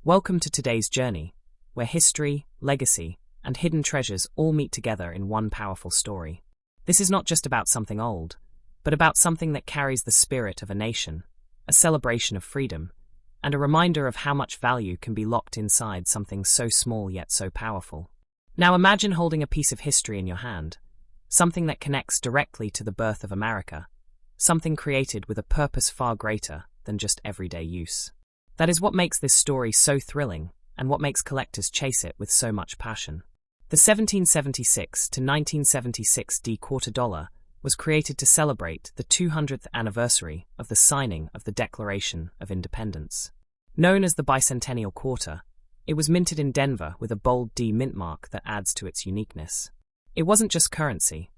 Welcome to today's journey, where history, legacy, and hidden treasures all meet together in one powerful story. This is not just about something old, but about something that carries the spirit of a nation, a celebration of freedom, and a reminder of how much value can be locked inside something so small yet so powerful. Now imagine holding a piece of history in your hand, something that connects directly to the birth of America, something created with a purpose far greater than just everyday use. That is what makes this story so thrilling, and what makes collectors chase it with so much passion. The 1776 to 1976 quarter dollar was created to celebrate the 200th anniversary of the signing of the Declaration of Independence. Known as the Bicentennial Quarter, it was minted in Denver with a bold D mint mark that adds to its uniqueness. It wasn't just currency,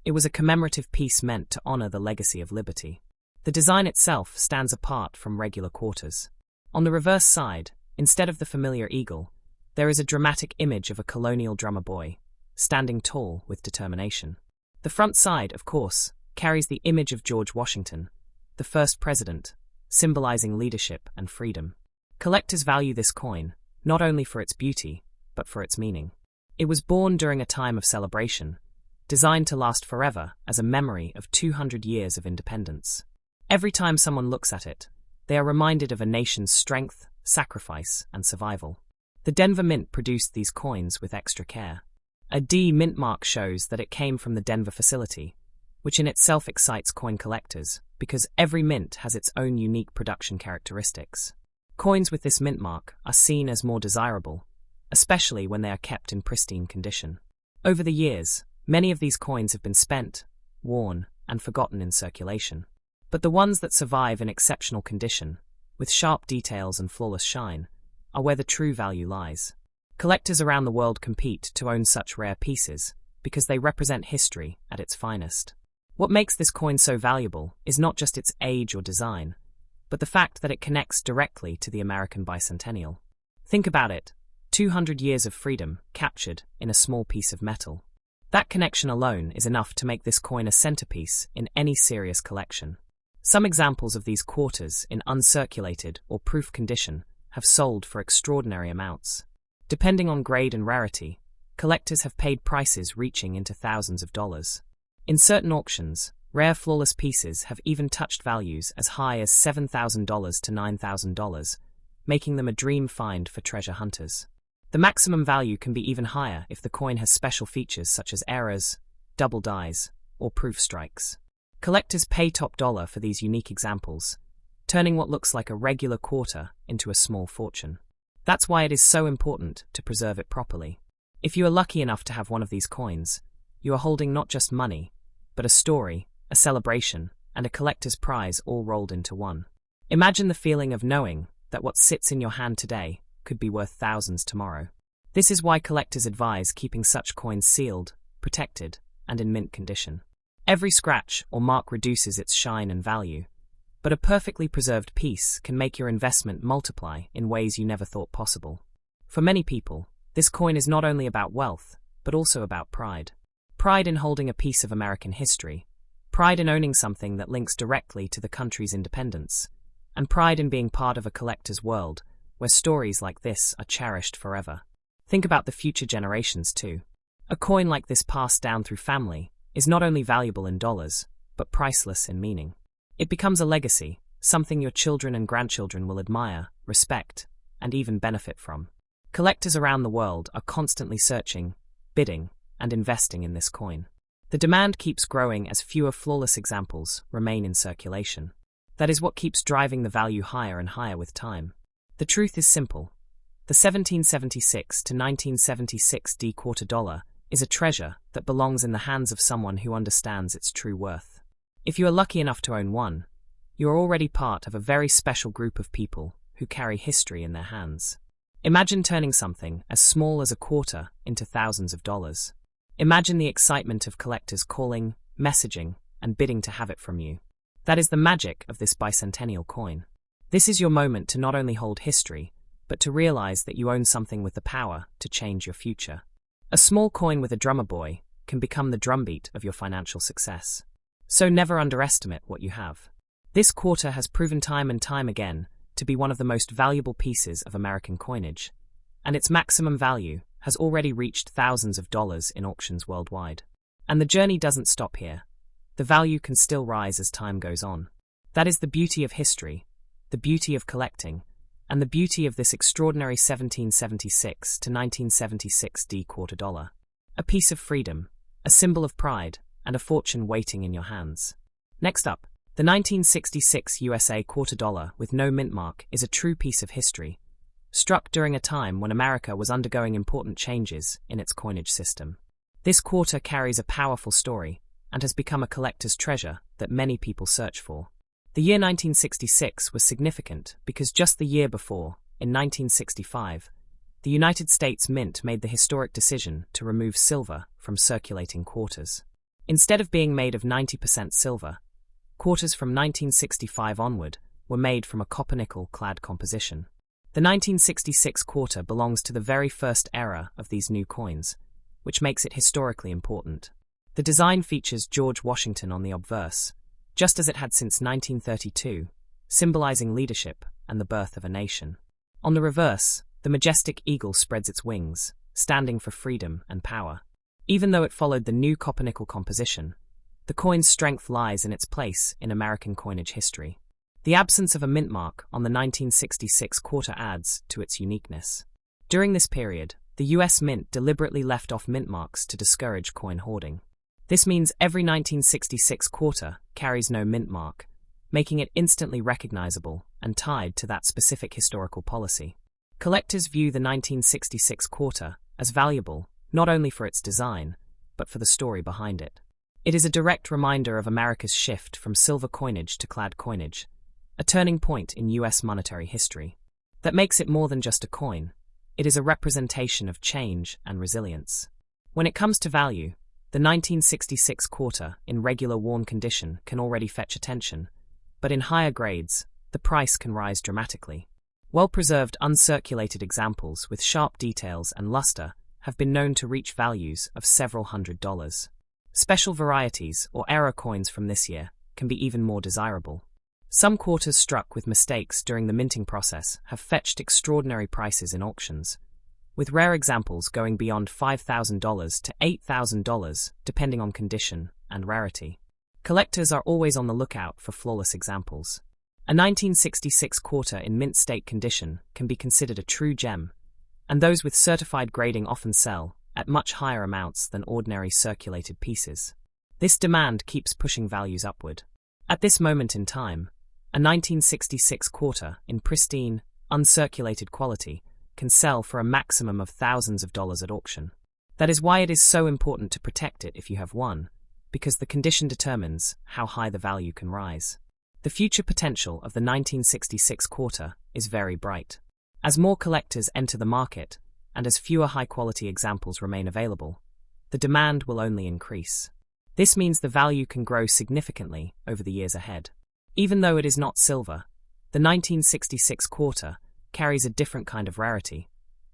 it was a commemorative piece meant to honor the legacy of liberty. The design itself stands apart from regular quarters. On the reverse side, instead of the familiar eagle, there is a dramatic image of a colonial drummer boy, standing tall with determination. The front side, of course, carries the image of George Washington, the first president, symbolizing leadership and freedom. Collectors value this coin, not only for its beauty, but for its meaning. It was born during a time of celebration, designed to last forever as a memory of 200 years of independence. Every time someone looks at it, they are reminded of a nation's strength, sacrifice, and survival. The Denver Mint produced these coins with extra care. A D mint mark shows that it came from the Denver facility, which in itself excites coin collectors, because every mint has its own unique production characteristics. Coins with this mint mark are seen as more desirable, especially when they are kept in pristine condition. Over the years, many of these coins have been spent, worn, and forgotten in circulation. But the ones that survive in exceptional condition, with sharp details and flawless shine, are where the true value lies. Collectors around the world compete to own such rare pieces because they represent history at its finest. What makes this coin so valuable is not just its age or design, but the fact that it connects directly to the American bicentennial. Think about it, 200 years of freedom captured in a small piece of metal. That connection alone is enough to make this coin a centerpiece in any serious collection. Some examples of these quarters in uncirculated or proof condition have sold for extraordinary amounts. Depending on grade and rarity, collectors have paid prices reaching into thousands of dollars. In certain auctions, rare flawless pieces have even touched values as high as $7,000 to $9,000, making them a dream find for treasure hunters. The maximum value can be even higher if the coin has special features such as errors, double dies, or proof strikes. Collectors pay top dollar for these unique examples, turning what looks like a regular quarter into a small fortune. That's why it is so important to preserve it properly. If you are lucky enough to have one of these coins, you are holding not just money, but a story, a celebration, and a collector's prize all rolled into one. Imagine the feeling of knowing that what sits in your hand today could be worth thousands tomorrow. This is why collectors advise keeping such coins sealed, protected, and in mint condition. Every scratch or mark reduces its shine and value, but a perfectly preserved piece can make your investment multiply in ways you never thought possible. For many people, this coin is not only about wealth, but also about pride. Pride in holding a piece of American history, pride in owning something that links directly to the country's independence, and pride in being part of a collector's world where stories like this are cherished forever. Think about the future generations too. A coin like this passed down through family is not only valuable in dollars, but priceless in meaning. It becomes a legacy, something your children and grandchildren will admire, respect, and even benefit from. Collectors around the world are constantly searching, bidding, and investing in this coin. The demand keeps growing as fewer flawless examples remain in circulation. That is what keeps driving the value higher and higher with time. The truth is simple. The 1776 to 1976 quarter dollar is a treasure that belongs in the hands of someone who understands its true worth. If you are lucky enough to own one, you are already part of a very special group of people who carry history in their hands. Imagine turning something as small as a quarter into thousands of dollars. Imagine the excitement of collectors calling, messaging, and bidding to have it from you. That is the magic of this bicentennial coin. This is your moment to not only hold history, but to realize that you own something with the power to change your future. A small coin with a drummer boy can become the drumbeat of your financial success. So never underestimate what you have. This quarter has proven time and time again to be one of the most valuable pieces of American coinage, and its maximum value has already reached thousands of dollars in auctions worldwide. And the journey doesn't stop here. The value can still rise as time goes on. That is the beauty of history, the beauty of collecting, and the beauty of this extraordinary 1776 to 1976 quarter dollar. A piece of freedom, a symbol of pride, and a fortune waiting in your hands. Next up, the 1966 USA quarter dollar with no mint mark is a true piece of history, struck during a time when America was undergoing important changes in its coinage system. This quarter carries a powerful story and has become a collector's treasure that many people search for. The year 1966 was significant because just the year before, in 1965, the United States Mint made the historic decision to remove silver from circulating quarters. Instead of being made of 90% silver, quarters from 1965 onward were made from a copper-nickel clad composition. The 1966 quarter belongs to the very first era of these new coins, which makes it historically important. The design features George Washington on the obverse, just as it had since 1932, symbolizing leadership and the birth of a nation. On the reverse, the majestic eagle spreads its wings, standing for freedom and power. Even though it followed the new copper-nickel composition, the coin's strength lies in its place in American coinage history. The absence of a mint mark on the 1966 quarter adds to its uniqueness. During this period, the US Mint deliberately left off mint marks to discourage coin hoarding. This means every 1966 quarter carries no mint mark, making it instantly recognizable and tied to that specific historical policy. Collectors view the 1966 quarter as valuable not only for its design, but for the story behind it. It is a direct reminder of America's shift from silver coinage to clad coinage, a turning point in US monetary history. That makes it more than just a coin. It is a representation of change and resilience. When it comes to value, the 1966 quarter in regular worn condition can already fetch attention, but in higher grades, the price can rise dramatically. Well-preserved uncirculated examples with sharp details and luster have been known to reach values of several $100s. Special varieties or error coins from this year can be even more desirable. Some quarters struck with mistakes during the minting process have fetched extraordinary prices in auctions, with rare examples going beyond $5,000 to $8,000 depending on condition and rarity. Collectors are always on the lookout for flawless examples. A 1966 quarter in mint state condition can be considered a true gem, and those with certified grading often sell at much higher amounts than ordinary circulated pieces. This demand keeps pushing values upward. At this moment in time, a 1966 quarter in pristine, uncirculated quality can sell for a maximum of thousands of dollars at auction. That is why it is so important to protect it if you have one, because the condition determines how high the value can rise. The future potential of the 1966 quarter is very bright. As more collectors enter the market, and as fewer high-quality examples remain available, the demand will only increase. This means the value can grow significantly over the years ahead. Even though it is not silver, the 1966 quarter carries a different kind of rarity.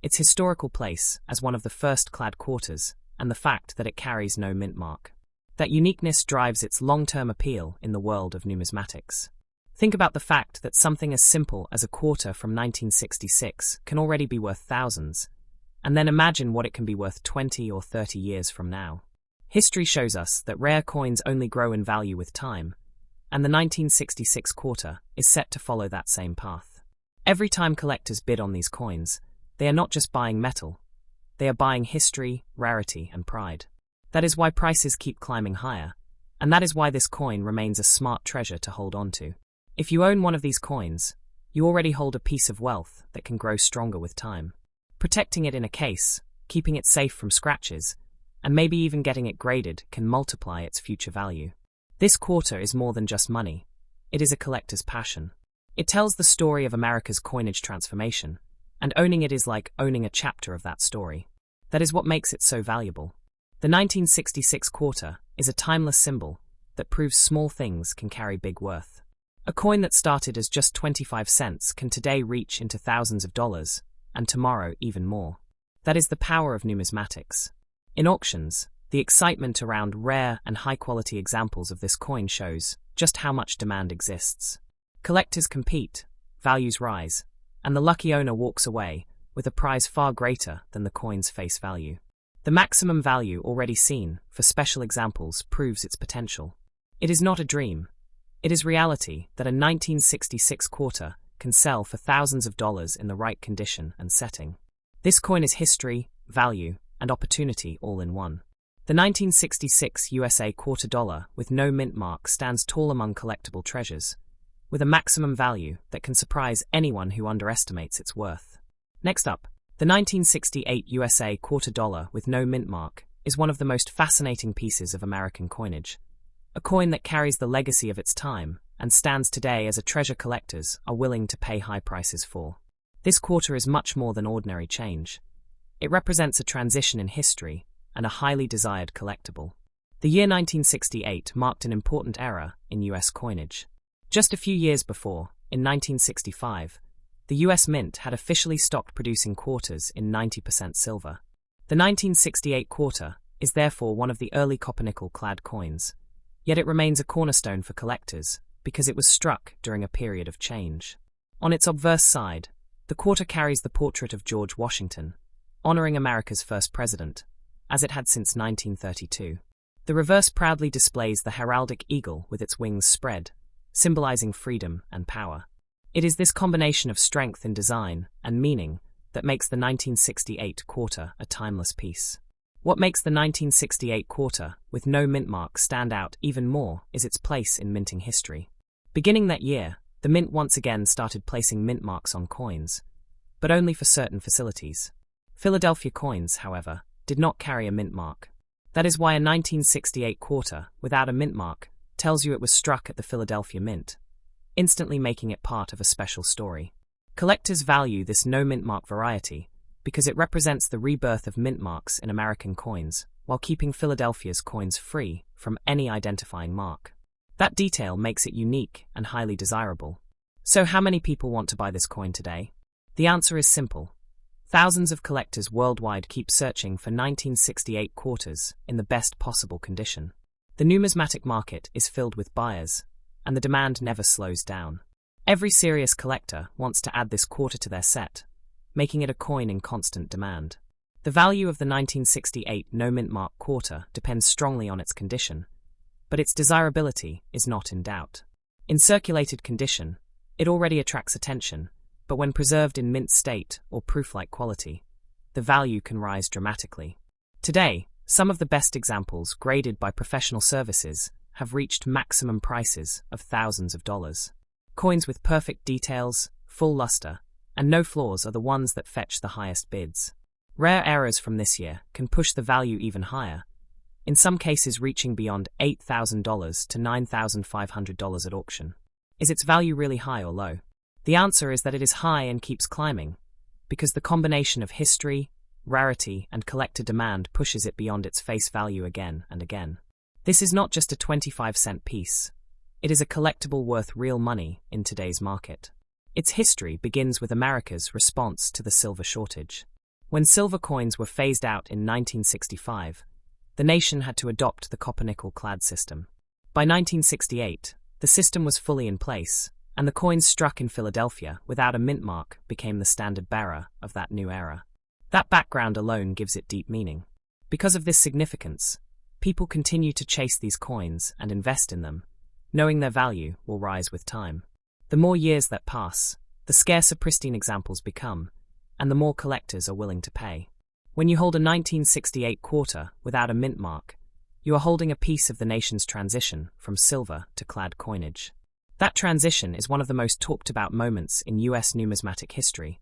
Its historical place as one of the first clad quarters, and the fact that it carries no mint mark. That uniqueness drives its long-term appeal in the world of numismatics. Think about the fact that something as simple as a quarter from 1966 can already be worth thousands, and then imagine what it can be worth 20 or 30 years from now. History shows us that rare coins only grow in value with time, and the 1966 quarter is set to follow that same path. Every time collectors bid on these coins, they are not just buying metal, they are buying history, rarity, and pride. That is why prices keep climbing higher, and that is why this coin remains a smart treasure to hold on to. If you own one of these coins, you already hold a piece of wealth that can grow stronger with time. Protecting it in a case, keeping it safe from scratches, and maybe even getting it graded can multiply its future value. This quarter is more than just money. It is a collector's passion. It tells the story of America's coinage transformation, and owning it is like owning a chapter of that story. That is what makes it so valuable. The 1966 quarter is a timeless symbol that proves small things can carry big worth. A coin that started as just 25 cents can today reach into thousands of dollars, and tomorrow even more. That is the power of numismatics. In auctions, the excitement around rare and high-quality examples of this coin shows just how much demand exists. Collectors compete, values rise, and the lucky owner walks away with a prize far greater than the coin's face value. The maximum value already seen for special examples proves its potential. It is not a dream. It is reality that a 1966 quarter can sell for thousands of dollars in the right condition and setting. This coin is history, value, and opportunity all in one. The 1966 USA quarter dollar with no mint mark stands tall among collectible treasures, with a maximum value that can surprise anyone who underestimates its worth. Next up, the 1968 USA quarter dollar with no mint mark is one of the most fascinating pieces of American coinage. A coin that carries the legacy of its time and stands today as a treasure collectors are willing to pay high prices for. This quarter is much more than ordinary change. It represents a transition in history and a highly desired collectible. The year 1968 marked an important era in US coinage. Just a few years before, in 1965, the US Mint had officially stopped producing quarters in 90% silver. The 1968 quarter is therefore one of the early copper-nickel-clad coins, yet it remains a cornerstone for collectors because it was struck during a period of change. On its obverse side, the quarter carries the portrait of George Washington, honoring America's first president, as it had since 1932. The reverse proudly displays the heraldic eagle with its wings spread, symbolizing freedom and power. It is this combination of strength in design and meaning that makes the 1968 quarter a timeless piece. What makes the 1968 quarter with no mint mark stand out even more is its place in minting history. Beginning that year, the mint once again started placing mint marks on coins, but only for certain facilities. Philadelphia coins, however, did not carry a mint mark. That is why a 1968 quarter without a mint mark tells you it was struck at the Philadelphia Mint, instantly making it part of a special story. Collectors value this no mint mark variety because it represents the rebirth of mint marks in American coins while keeping Philadelphia's coins free from any identifying mark. That detail makes it unique and highly desirable. So how many people want to buy this coin today? The answer is simple. Thousands of collectors worldwide keep searching for 1968 quarters in the best possible condition. The numismatic market is filled with buyers, and the demand never slows down. Every serious collector wants to add this quarter to their set, making it a coin in constant demand. The value of the 1968 no mint mark quarter depends strongly on its condition, but its desirability is not in doubt. In circulated condition, it already attracts attention, but when preserved in mint state or proof-like quality, the value can rise dramatically. Today, some of the best examples graded by professional services have reached maximum prices of thousands of dollars. Coins with perfect details, full luster, and no flaws are the ones that fetch the highest bids. Rare errors from this year can push the value even higher, in some cases reaching beyond $8,000 to $9,500 at auction. Is its value really high or low? The answer is that it is high and keeps climbing, because the combination of history, rarity, and collector demand pushes it beyond its face value again and again. This is not just a 25-cent piece. It is a collectible worth real money in today's market. Its history begins with America's response to the silver shortage. When silver coins were phased out in 1965, the nation had to adopt the copper-nickel-clad system. By 1968, the system was fully in place, and the coins struck in Philadelphia without a mint mark became the standard bearer of that new era. That background alone gives it deep meaning. Because of this significance, people continue to chase these coins and invest in them, knowing their value will rise with time. The more years that pass, the scarcer pristine examples become, and the more collectors are willing to pay. When you hold a 1968 quarter without a mint mark, you are holding a piece of the nation's transition from silver to clad coinage. That transition is one of the most talked about moments in US numismatic history,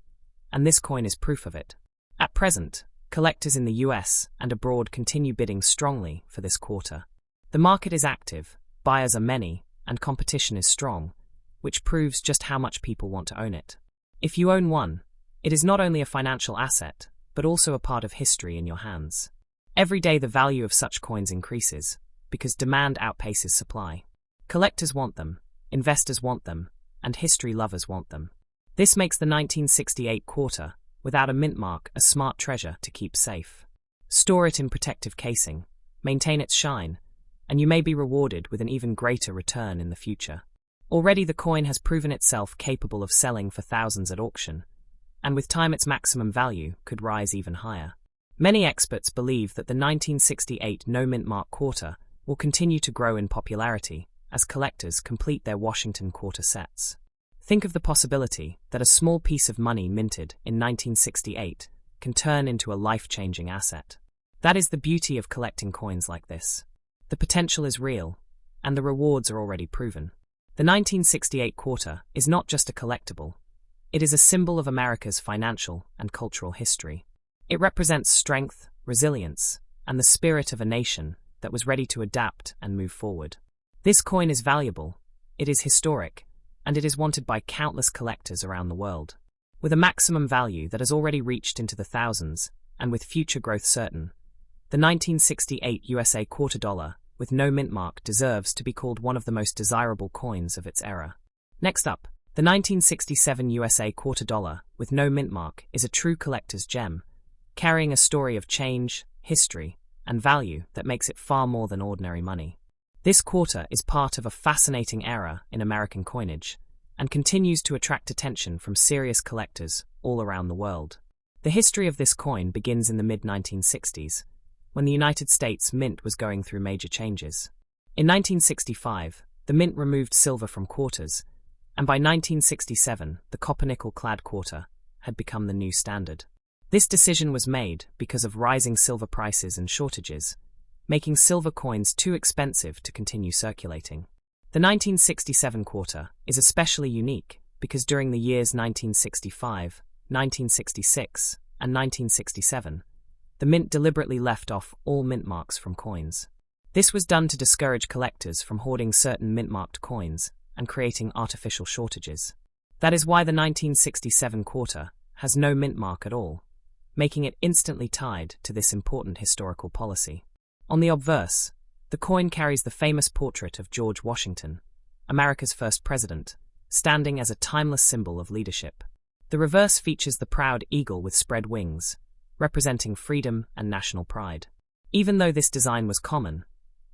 and this coin is proof of it. At present, collectors in the US and abroad continue bidding strongly for this quarter. The market is active, buyers are many, and competition is strong, which proves just how much people want to own it. If you own one, it is not only a financial asset, but also a part of history in your hands. Every day the value of such coins increases, because demand outpaces supply. Collectors want them, investors want them, and history lovers want them. This makes the 1968 quarter, without a mint mark, a smart treasure to keep safe. Store it in protective casing, maintain its shine, and you may be rewarded with an even greater return in the future. Already the coin has proven itself capable of selling for thousands at auction, and with time its maximum value could rise even higher. Many experts believe that the 1968 no-mint mark quarter will continue to grow in popularity as collectors complete their Washington quarter sets. Think of the possibility that a small piece of money minted in 1968 can turn into a life-changing asset. That is the beauty of collecting coins like this. The potential is real, and the rewards are already proven. The 1968 quarter is not just a collectible, it is a symbol of America's financial and cultural history. It represents strength, resilience, and the spirit of a nation that was ready to adapt and move forward. This coin is valuable, it is historic, and it is wanted by countless collectors around the world. With a maximum value that has already reached into the thousands, and with future growth certain, the 1968 USA quarter dollar with no mint mark deserves to be called one of the most desirable coins of its era. Next up, the 1967 USA quarter dollar with no mint mark is a true collector's gem, carrying a story of change, history, and value that makes it far more than ordinary money. This quarter is part of a fascinating era in American coinage, and continues to attract attention from serious collectors all around the world. The history of this coin begins in the mid-1960s, when the United States Mint was going through major changes. In 1965, the Mint removed silver from quarters, and by 1967, the copper-nickel-clad quarter had become the new standard. This decision was made because of rising silver prices and shortages, making silver coins too expensive to continue circulating. The 1967 quarter is especially unique because during the years 1965, 1966, and 1967, the Mint deliberately left off all mint marks from coins. This was done to discourage collectors from hoarding certain mint-marked coins and creating artificial shortages. That is why the 1967 quarter has no mint mark at all, making it instantly tied to this important historical policy. On the obverse, the coin carries the famous portrait of George Washington, America's first president, standing as a timeless symbol of leadership. The reverse features the proud eagle with spread wings, representing freedom and national pride. Even though this design was common,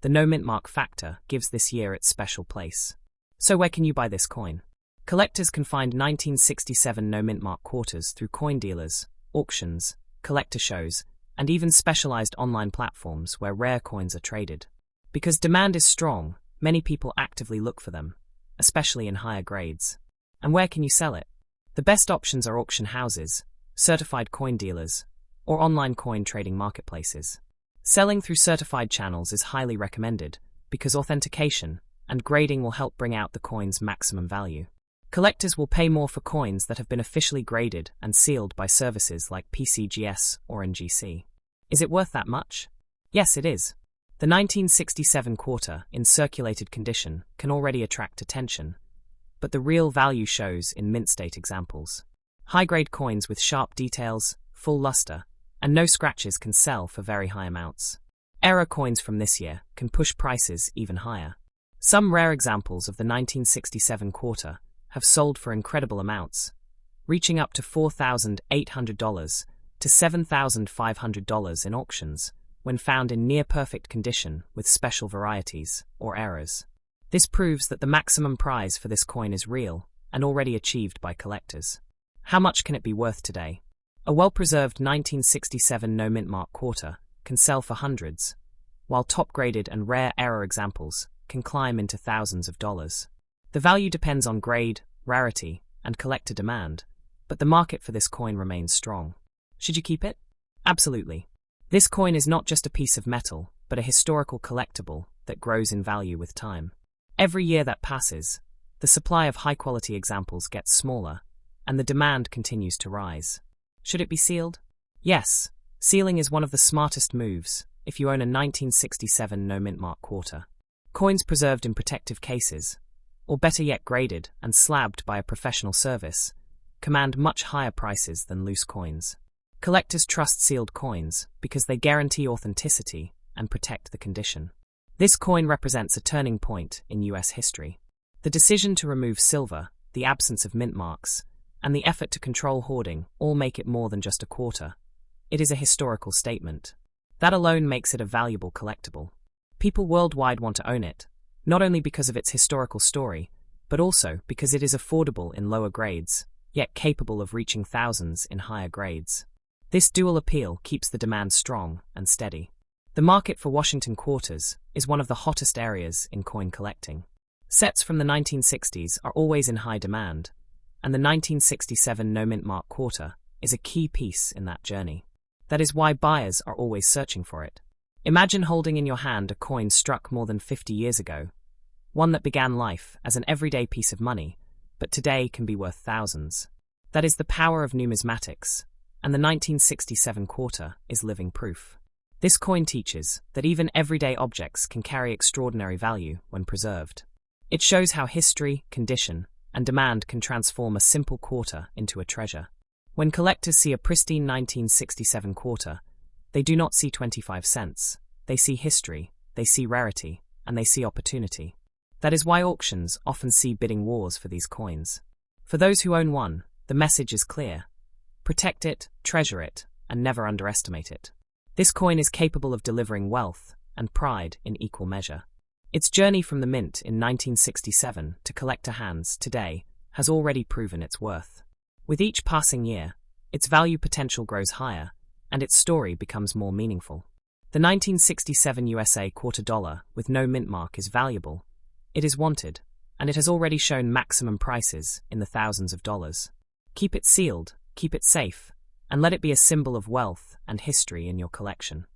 the no mint mark factor gives this year its special place. So where can you buy this coin? Collectors can find 1967 no mint mark quarters through coin dealers, auctions, collector shows, and even specialized online platforms where rare coins are traded. Because demand is strong, many people actively look for them, especially in higher grades. And where can you sell it? The best options are auction houses, certified coin dealers, or online coin trading marketplaces. Selling through certified channels is highly recommended because authentication and grading will help bring out the coin's maximum value. Collectors will pay more for coins that have been officially graded and sealed by services like PCGS or NGC. Is it worth that much? Yes, it is. The 1967 quarter in circulated condition can already attract attention, but the real value shows in mint state examples. High-grade coins with sharp details, full luster, and no scratches can sell for very high amounts. Error coins from this year can push prices even higher. Some rare examples of the 1967 have sold for incredible amounts, reaching up to $4,800 to $7,500 in auctions when found in near-perfect condition with special varieties or errors. This proves that the maximum prize for this coin is real and already achieved by collectors. How much can it be worth today? A well-preserved 1967 no mint mark quarter can sell for hundreds, while top-graded and rare error examples can climb into thousands of dollars. The value depends on grade, rarity, and collector demand, but the market for this coin remains strong. Should you keep it? Absolutely. This coin is not just a piece of metal, but a historical collectible that grows in value with time. Every year that passes, the supply of high-quality examples gets smaller, and the demand continues to rise. Should it be sealed? Yes, sealing is one of the smartest moves if you own a 1967 no mint mark quarter. Coins preserved in protective cases, or better yet graded and slabbed by a professional service, command much higher prices than loose coins. Collectors trust sealed coins because they guarantee authenticity and protect the condition. This coin represents a turning point in US history. The decision to remove silver, the absence of mint marks, and the effort to control hoarding all make it more than just a quarter. It is a historical statement. That alone makes it a valuable collectible. People worldwide want to own it, not only because of its historical story, but also because it is affordable in lower grades, yet capable of reaching thousands in higher grades. This dual appeal keeps the demand strong and steady. The market for Washington quarters is one of the hottest areas in coin collecting. Sets from the 1960s are always in high demand, and the 1967 no-mint mark quarter is a key piece in that journey. That is why buyers are always searching for it. Imagine holding in your hand a coin struck more than 50 years ago, one that began life as an everyday piece of money, but today can be worth thousands. That is the power of numismatics, and the 1967 quarter is living proof. This coin teaches that even everyday objects can carry extraordinary value when preserved. It shows how history, condition, and demand can transform a simple quarter into a treasure. When collectors see a pristine 1967 quarter, they do not see 25 cents. They see history, they see rarity, and they see opportunity. That is why auctions often see bidding wars for these coins. For those who own one, the message is clear. Protect it, treasure it, and never underestimate it. This coin is capable of delivering wealth and pride in equal measure. Its journey from the mint in 1967 to collector hands today has already proven its worth. With each passing year, its value potential grows higher, and its story becomes more meaningful. The 1967 USA quarter dollar with no mint mark is valuable. It is wanted, and it has already shown maximum prices in the thousands of dollars. Keep it sealed, keep it safe, and let it be a symbol of wealth and history in your collection.